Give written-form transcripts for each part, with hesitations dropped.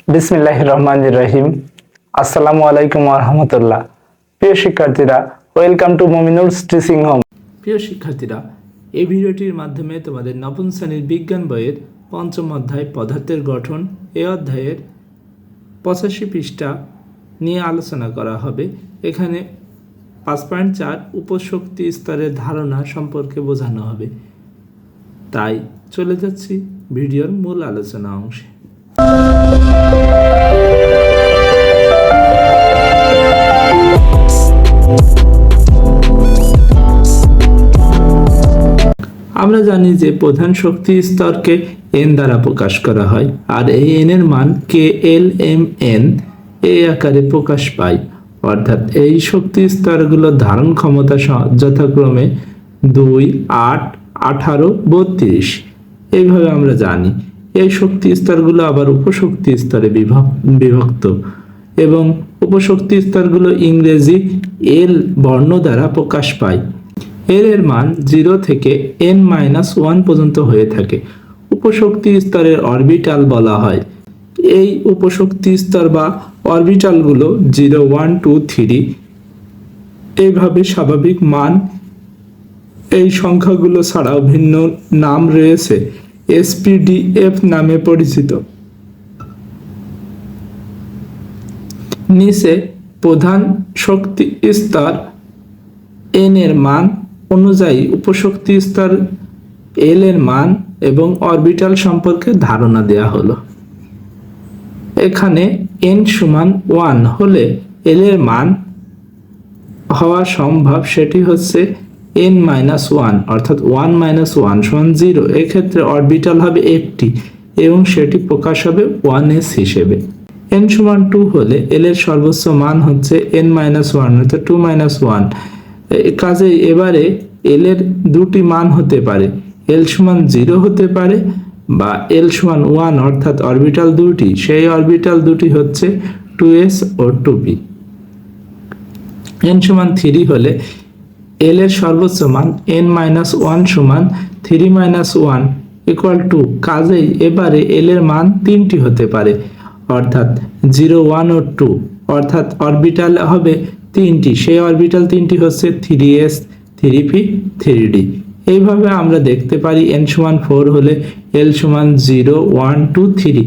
বিসমিল্লাহির রহমানির রহিম। আসসালামু আলাইকুম ওয়া রাহমাতুল্লাহ। প্রিয় শিক্ষার্থীরা, ওয়েলকাম টু মুমিনুলস টিচিং হোম। প্রিয় শিক্ষার্থীরা, এই ভিডিওটির মাধ্যমে তোমাদের নবম শ্রেণীর বিজ্ঞান বইয়ের পঞ্চম অধ্যায় পদার্থের গঠন এই অধ্যায়ের 85 পৃষ্ঠা নিয়ে আলোচনা করা হবে। এখানে 5.4 উপশক্তি স্তরের ধারণা সম্পর্কে বোঝানো হবে। তাই চলে যাচ্ছি ভিডিওর মূল আলোচনা অংশে। আমরা জানি যে প্রধান শক্তি স্তরকে এন দ্বারা প্রকাশ করা হয়, আর এই এন এর মান KLMN এই আকারে প্রকাশ পায়। অর্থাৎ এই শক্তি স্তরগুলোর ধারণ ক্ষমতা যথাক্রমে 2, 8, 18, 32 এইভাবে আমরা জানি। এই শক্তি স্তরগুলো আবার উপশক্তি স্তরে বিভক্ত এবং উপশক্তি স্তরগুলো ইংরেজি এল বর্ণ দ্বারা প্রকাশ পায়। এর মান 0 থেকে n-1 পর্যন্ত হয়ে থাকে। উপশক্তি স্তরের অরবিটাল বলা হয়। এই উপশক্তি স্তর বা অরবিটালগুলো 0, 1, 2, 3 এইভাবে স্বাভাবিক মান। এই সংখ্যাগুলো ছাড়াও ভিন্ন নাম রয়েছে, SPDF নামে পরিচিত। নিচে প্রধান শক্তি স্তর n এর মান অনুযায়ী উপশক্তি স্তর L এর মান এবং অরবিটাল সম্পর্কে ধারণা দেয়া হলো। এখানে n সমান 1 হলে L এর মান হওয়া সম্ভব, সেটি হচ্ছে n-1, অর্থাৎ 1 - 1 = 0। এক্ষেত্রে অরবিটাল হবে একটি এবং সেটি প্রকাশ হবে 1s হিসেবে। n সমান 2 হলে L এর সর্বোচ্চ মান হচ্ছে n-1, অর্থাৎ 2 - 1। কাজে এবারে L এর দুটি মান হতে পারে, L সমান 0 হতে পারে বা L সমান 1, অর্থাৎ অরবিটাল দুটি। সেই অরবিটাল দুটি হচ্ছে 2s ও 2p। n সমান 3 হলে L এর সর্বোচ্চ মান n-1 সমান 3 - 1 = 2। কাজেই এবারে L এর মান তিনটি হতে পারে, অর্থাৎ 0, 1 ও 2, অর্থাৎ অরবিটাল হবে তিনটি। সেই অরবিটাল তিনটি হচ্ছে 3s, 3p, 3d। এইভাবে আমরা দেখতে পারি n সমান 4 হলে L সমান 0, 1, 2, 3,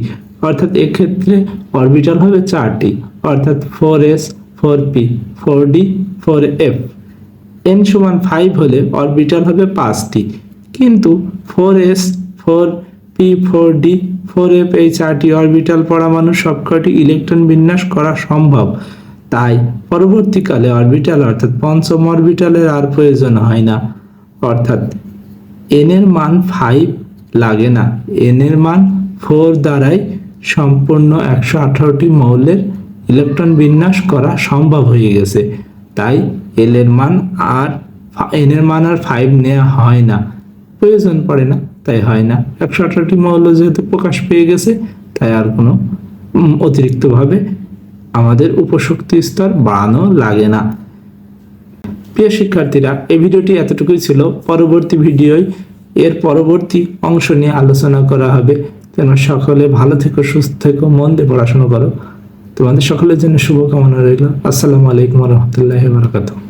অর্থাৎ এক্ষেত্রে অরবিটাল হবে 4টি, অর্থাৎ 4s, 4p, 4d, 4f। n সমান 5 হলে অরবিটাল হবে 5টি, কিন্তু 4s, 4p, 4d, 4f এই 4টি অরবিটাল পরমাণু সবকটি ইলেকট্রন বিন্যাস করা সম্ভব। তাই পরবর্তীকালে অরবিটাল অর্থাৎ পঞ্চম অরবিটালের আর প্রয়োজন হয় না, অর্থাৎ n এর মান 5 লাগে না। n এর মান 4 দ্বারাই সম্পূর্ণ 118টি মৌলের ইলেকট্রন বিন্যাস করা সম্ভব হয়ে গেছে। তাই n এর মান আর 5 নেওয়া হয় না, প্রয়োজন পড়ে না, তাই হয় না। 118টি মৌল যেহেতু প্রকাশ পেয়ে গেছে, তাই আর কোনো অতিরিক্তভাবে আমাদের উপশক্তি স্তর বাড়ানো লাগে না। প্রিয় শিক্ষার্থীরা, এই ভিডিওটি এতটুকুই ছিল। পরবর্তী ভিডিওয় এর পরবর্তী অংশ নিয়ে আলোচনা করা হবে। তোমরা সকলে ভালো থেকো, সুস্থ থেকো, মন দিয়ে পড়াশোনা করো। তোমাদের সকলের জন্য শুভকামনা রইল। আসসালামু আলাইকুম ওয়া রাহমাতুল্লাহি ওয়া বারাকাতুহু।